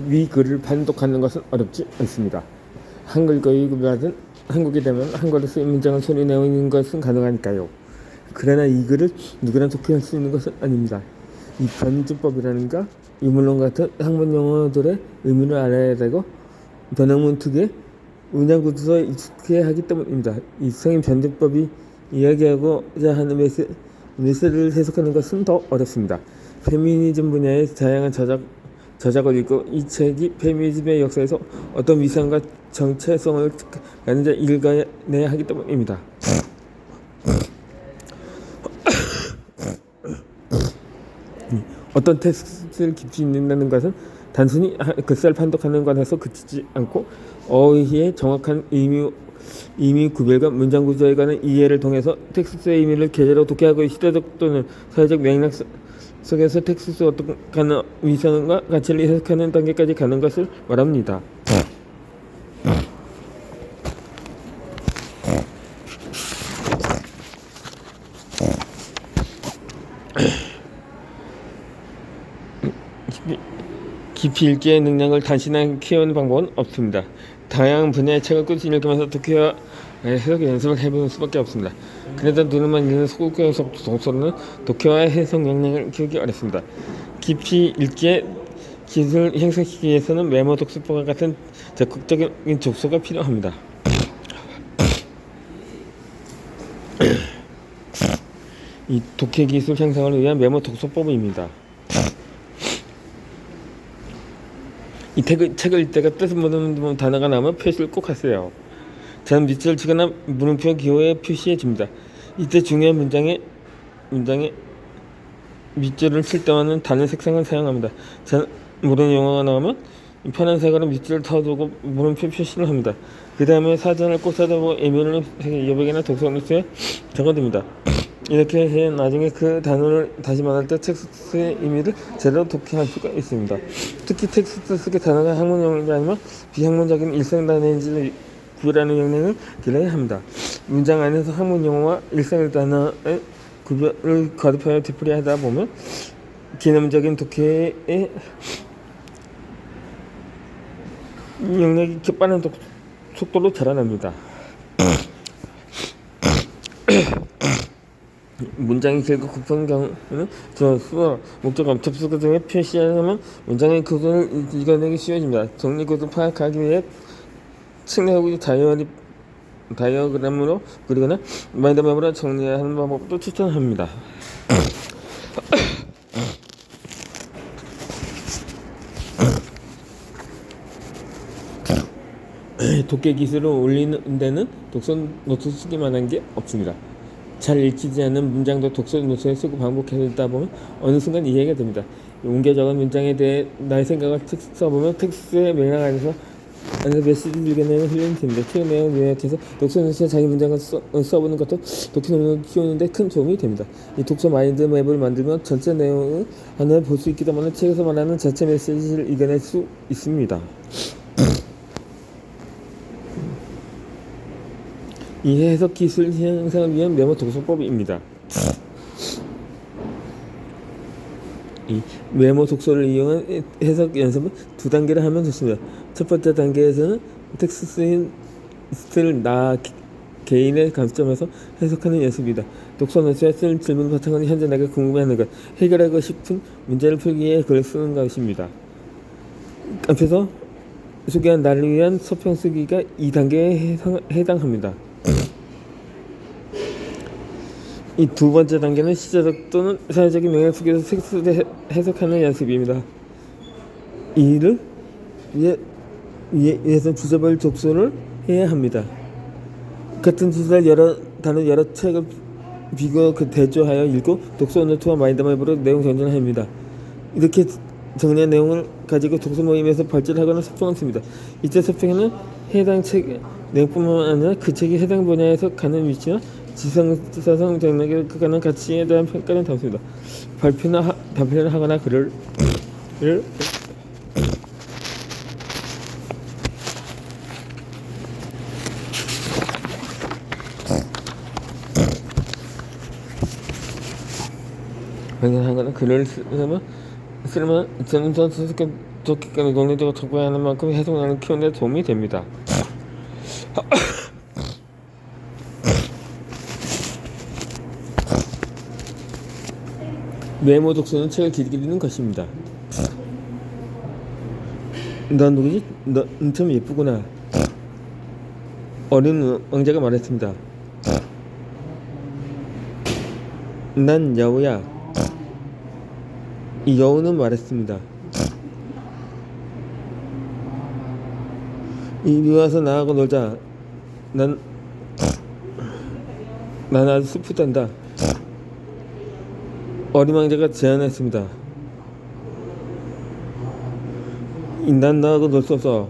위 글을 판독하는 것은 어렵지 않습니다. 한글 교육을 받은 한국에 되면 한글로 쓰인 문장을 손이 내오는 것은 가능하니까요. 그러나 이 글을 누구나 독해할 수 있는 것은 아닙니다. 이 변증법이라는가 유물론 같은 학문 용어들의 의미를 알아야 되고 변형문 특유의 문장구조에 익숙해야 하기 때문입니다. 이 성인 변증법이 이야기하고자 하는 메시지를 해석하는 것은 더 어렵습니다. 페미니즘 분야의 다양한 저작을 읽고 이 책이 페미니즘의 역사에서 어떤 위상과 정체성을 가는지 읽어내야 하기 때문입니다. 어떤 텍스트를 깊이 읽는다는 것은 단순히 글자를 판독하는 것에서 그치지 않고 어휘의 정확한 의미 구별과 문장 구조에 관한 이해를 통해서 텍스트의 의미를 제대로 독해하고 시대적 또는 사회적 맥락 속에서 텍스트의 어떤 위상과 가치를 해석하는 단계까지 가는 것을 말합니다. 깊이 읽기의 능력을 단순하게 키우는 방법은 없습니다. 다양한 분야의 책을 꾸준히 읽으면서 독해와 해석 연습을 해보는 수밖에 없습니다. 그래도 눈으로만 읽는 소극적 독서는 독해와 해석 역량을 키우기 어렵습니다. 깊이 읽기의 기술을 형성시키기 위해서는 메모 독서법과 같은 적극적인 독서가 필요합니다. 이 독해 기술 향상을 위한 메모 독서법입니다. 이 책을 읽다가 뜻을 모르는 단어가 나오면 표시를 꼭 하세요. 저는 밑줄을 치거나 물음표 기호에 표시해 줍니다. 이때 중요한 문장에 밑줄을 칠 때와는 다른 색상을 사용합니다. 저는 모르는 용어가 나오면 파란색으로 밑줄을 터두고 물음표 표시를 합니다. 그 다음에 사전을 꼭 찾아보고 의미를 여백이나 독서노트에 적어둡니다. 이렇게 해 나중에 그 단어를 다시 말할 때 텍스트의 의미를 제대로 독해할 수가 있습니다. 특히 텍스트 속의 단어가 학문용어인지 아니면 비학문적인 일상 단어인지를 구별하는 역량을 길러야 합니다. 문장 안에서 학문용어와 일상 단어의 구별을 거듭하여 되풀이하다 보면 기념적인 독해의 영역이 빠른 속도로 자라납니다. 문장이 길고 급한 경우는 수어, 목적어, 접수구 등에 표시하면 문장의 구조를 읽어내기 쉬워집니다. 정리 구조 파악하기 위해 측량하고 다이어그램으로 그리거나 마인드맵으로 정리하는 방법도 추천합니다. 독해 기술을 올리는 데는 독서 노트 쓰기만 한 게 없습니다. 잘 읽히지 않는 문장도 독서 노트에 쓰고 반복해서 보면 어느 순간 이해가 됩니다. 옮겨 적은 문장에 대해 나의 생각을 써보면 텍스트의 맥락 안에서 메시지를 읽어내는 훈련이 됩니다. 책 내용을 요약해서 독서 노트에 자기 문장을 써보는 것도 독해 능력을 키우는 데 큰 도움이 됩니다. 이 독서 마인드 맵을 만들면 전체 내용을 하나를 볼 수 있기 때문에 책에서 말하는 자체 메시지를 읽어낼 수 있습니다. 이 해석 기술 향상을 위한 메모 독서법입니다. 이 메모 독서를 이용한 해석 연습은 두 단계를 하면 좋습니다. 첫 번째 단계에서는 텍스트를 나 개인의 관점에서 해석하는 연습입니다. 독서 노트에 쓸 질문 바탕은 현재 내가 궁금해하는 것, 해결하고 싶은 문제를 풀기 위해 글을 쓰는 것입니다. 앞에서 소개한 나를 위한 서평 쓰기가 이 단계에 해당합니다. 이 두 번째 단계는 시대적 또는 사회적인 맥락 속에서 텍스트를 해석하는 연습입니다. 이를 위해서 주제별 독서를 해야 합니다. 같은 주제를 여러 책을 비교 대조하여 읽고 독서 노트와 마인드맵으로 내용 정리를 합니다. 이렇게 정리한 내용을 가지고 독서 모임에서 발제하거나 서평을 씁니다. 이때 서평에는 해당 책 내용뿐만 아니라 그 책이 해당 분야에서 가는 위치와 지성사상 장락에 가는 가치에 대한 평가를 담습니다. 발표를 하거나 글을 발견하거나 글을 쓰려면 저는 수수께끼 논리적으로 적어야 하는 만큼 해석량을 키우는 데 도움이 됩니다. 메모 독서는 책을 길게 것입니다. 넌 누구지? 넌 참 예쁘구나. 어린 왕자가 말했습니다. 난 여우야. 이 여우는 말했습니다. 이리 와서 나하고 놀자. 난 아주 슬프단다. 어린 왕자가 제안했습니다. 난 너하고 놀 수 없어.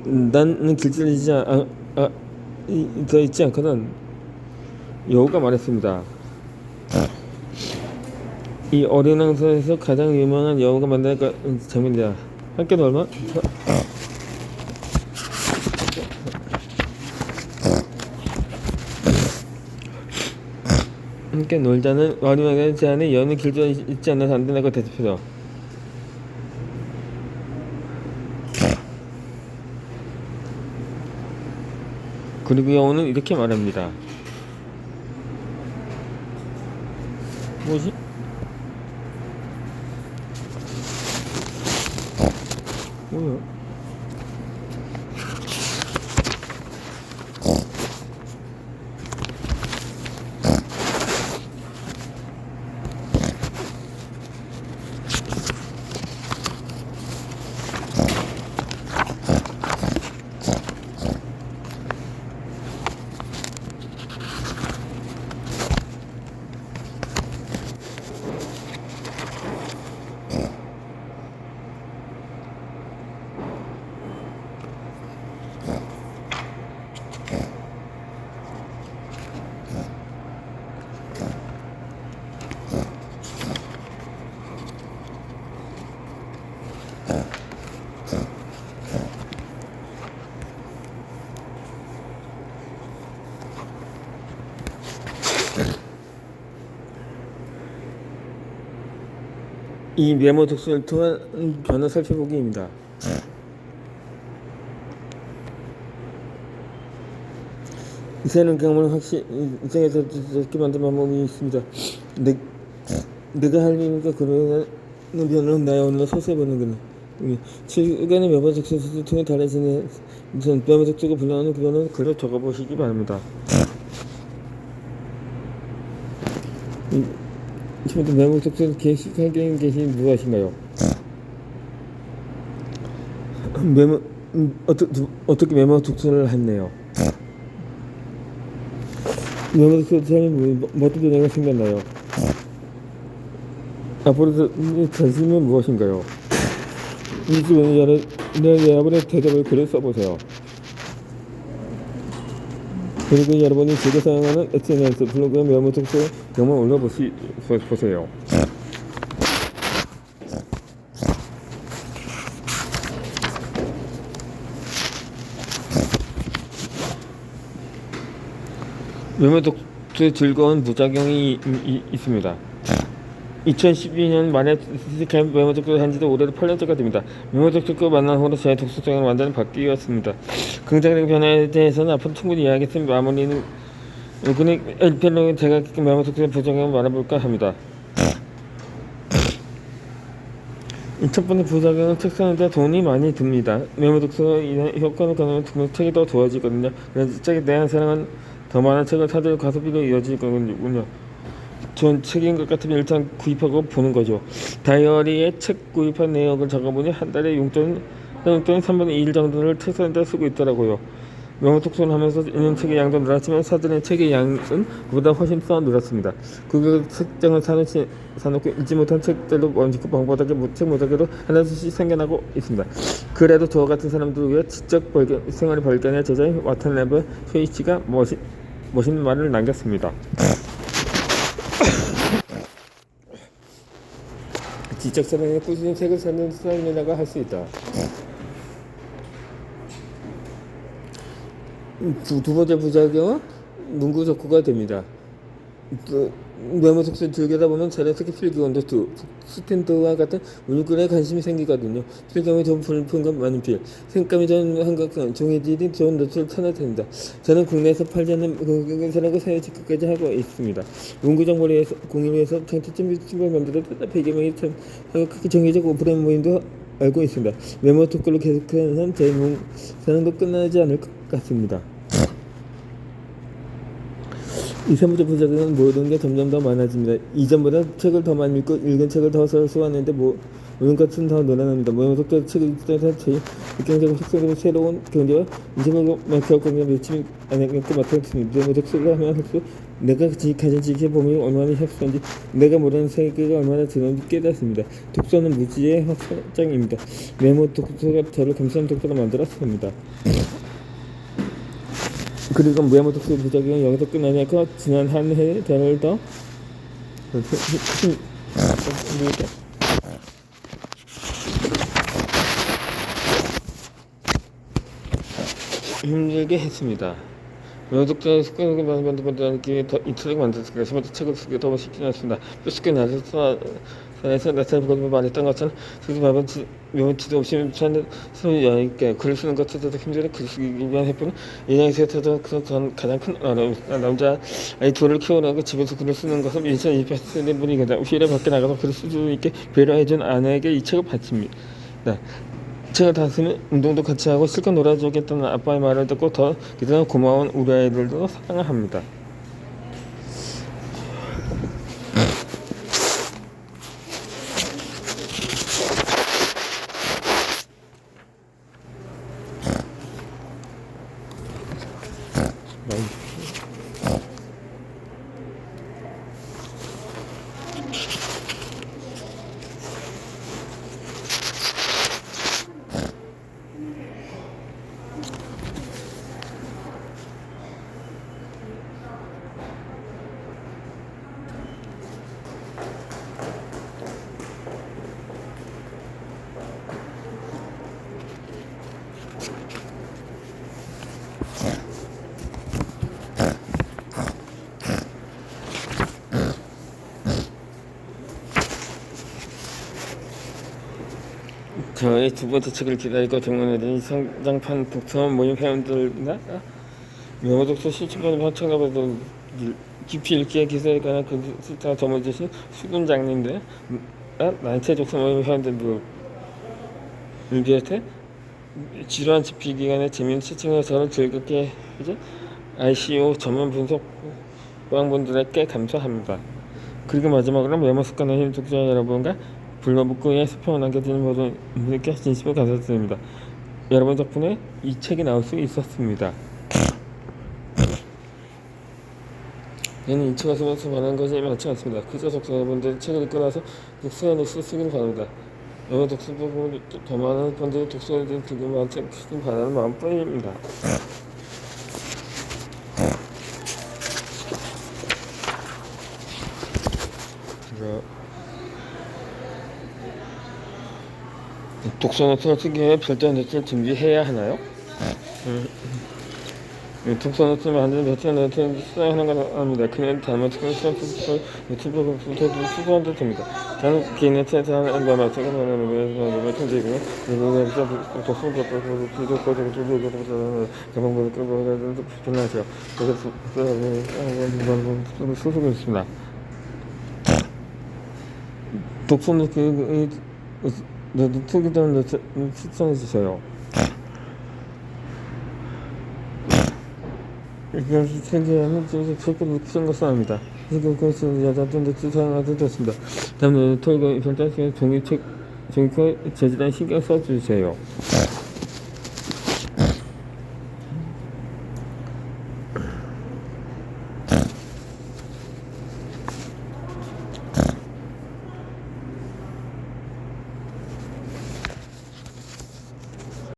나는 길들이지 더 있지 않거든. 여우가 말했습니다. 이 어린 왕자에서 가장 유명한 여우가 만나니까 재밌다. 함께 놀마? 함께 놀자는 어린 왕자의 제안에 여우는 길들여 있지 않아서 안 된다고 대답해서 그리고 여우는 이렇게 말합니다. 뭐지? 뭐야? 이 메모 독서를 통한 변화 살펴보기입니다. 새로운 경험을 확실히 인생에서 듣게 만든 방법이 있습니다. 내가 할 일이니까 그러는 변화는 나의 오늘 소수해보는 거는 최근에 메모 독서를 통해 달라지는 메모 독서가 불러오는 그거는 글로 적어보시기 바랍니다. 지금부터 메모 독서를 계속하고 계신 무엇인가요? 어떻게 메모 독서를 했네요? 메모 독서 하면 어떤 변화가 생겼나요? 앞으로 관심은 무엇인가요? 이 질문에 여러분의 대답을 글을 써보세요. 그리고 여러분이 즐겨 사용하는 SNS 블로그에 메모 독서 영상 올려보세요. 메모 독서의 즐거운 부작용이 있습니다. 2012년 만에 시작한 메모 독서를 한 지도 올해로 8년째가 됩니다. 메모 독서를 만난 후로 제 독서성은 완전히 바뀌었습니다. 긍정적인 변화에 대해서는 앞으로 충분히 이야기했으면 마무리는 그는 엘펠로의 제가 겪은 메모 독서의 부작용을 말해볼까 합니다. 첫 번째 부작용은 책 사는데 돈이 많이 듭니다. 메모 독서가 인한 효과를 가능한 책이 더 좋아지거든요. 그래서 책에 대한 사랑은 더 많은 책을 사들 가소비로 이어지거든요. 전 책인 것 같으면 일단 구입하고 보는 거죠. 다이어리에 책 구입한 내역을 적어보니 한 달에 용돈 3분의 2일 정도를 책 사는 데 쓰고 있더라고요. 메모 독서를 하면서 읽는 책의 양도 늘었지만 사들인 책의 양은 그보다 훨씬 더 늘었습니다. 그게 책장을 사놓고 읽지 못한 책들도 원칙과 방법하게 책 모자기로 하나씩 생겨나고 있습니다. 그래도 저와 같은 사람들을 위해 지적 생활의 발견의 저자인 와타나베 쇼이치가 멋있는 말을 남겼습니다. 지적 사랑에 꾸준히 책을 사는 사람이라고 할 수 있다. 두 번째 부작용은 문구 덕후가 됩니다. 또 메모 속도를 들여다보면 자연스럽게 필기원도 스탠드와 같은 물건에 관심이 생기거든요. 필기감이 좀 불편감 많은 필, 색감이 좀 한각한 종이들이 좋은 노트를 찾아냅니다. 저는 국내에서 팔지 않는 공개사라고 사회 체크까지 하고 있습니다. 문구정보에서 공유해서 장치점 유튜브를 만들었다. 100여 명이 참 크게 정의적 오프라인 모임도 알고 있습니다. 메모 토크를 계속하는 제 사랑도 끝나지 않을 것 같습니다. 2, 3부터 부작용은 모든 게 점점 더 많아집니다. 이전보다 책을 더 많이 읽고 읽은 책을 더 수하는데 모든 것은 더 늘어납니다. 모든 속도 책을 읽다가 제 입경적인 속도로 새로운 경제와 인생을 맡겨오고 며칠 안에 겪고 맡았습니다. 모든 속도를 하면 할수록 내가 가진 지식의 범위가 얼마나 협소한지 내가 모르는 세계가 얼마나 드러난지 깨닫습니다. 독서는 무지의 확장입니다. 메모 독서가 저를 감사한 독서로 만들었습니다. 그리고 메모 독서 부작용은 여기서 끝나지 않고 지난 한 해에 저를 더 힘들게 했습니다. 메모 독서의 습관을 만들기 위해 이 책을 만들었습니다. 저부터 책을 쓰기 더 쉽지 않습니다. 뼈스게 나서서 나타난 것을 말했던 것처럼 쓰지 말면 메모지도 없이 쓰는 여행께 글을 쓰는 것보다 힘들어 글 쓰기 위한 해법은 인양에서도 가장 큰 어려움입니다. 남자 아이 둘을 키우라고 집에서 글을 쓰는 것은 2028세대 분이거든요. 후일에 밖에 나가서 글을 쓸 수 있게 배려해준 아내에게 이 책을 바칩니다. 책을 다 쓰면 운동도 같이 하고 실컷 놀아주겠다는 아빠의 말을 듣고 더 기다려 고마운 우리 아이들도 사랑을 합니다. 저의 두 번째 책을 기다리고 정원해드린 성장판 독서 모임 회원들이나 메모 독서 실천하는 청취자분들 깊이 읽기에 기사에 관한 글쓰기가 전문지신 수군장님들 난체 독서 모임 회원들을 비롯해 지루한 집필 기간에 재미있는 시청을 저를 즐겁게 해준 ICO 전문 분석 보안분들에게 감사합니다. 그리고 마지막으로 메모 습관을 힘 독자 여러분과 블로그에 수평을 남겨주는 모든 분들께 진심으로 감사드립니다. 여러분 덕분에 이 책이 나올 수 있었습니다. 저는 이 책을 쓰면서 말하는 것이 많지 않습니다. 그저 독자 여러분들이 책을 읽고 나서 독서에 쓰시길 바랍니다. 여러분 독서보고 더 많은 분들이 독서에 대한 즐거움을 많이 바라는 마음뿐입니다. 독서 노트를 쓰기 위해 별도의 노트를 준비해야 하나요? 독서 노트를 만드는 별도의 노트를 써야 하는 건 아닙니다. 그냥 다만 특별 노트북부터 수고한도 됩니다. 다른 개인 노트에서 하는 것만 생각하는 편지이고요. 가방보다 끌고 불편하죠. 그래서 쓰고 있습니다. 독서 노트 노트기도 노트 추천해주세요. 이것이 세계에는 절대 무슨 것은 아닙니다. 그것은 여자분들 추천하도 좋습니다. 다음에 토익 별단식의 종이책 제지단 신경 써주세요.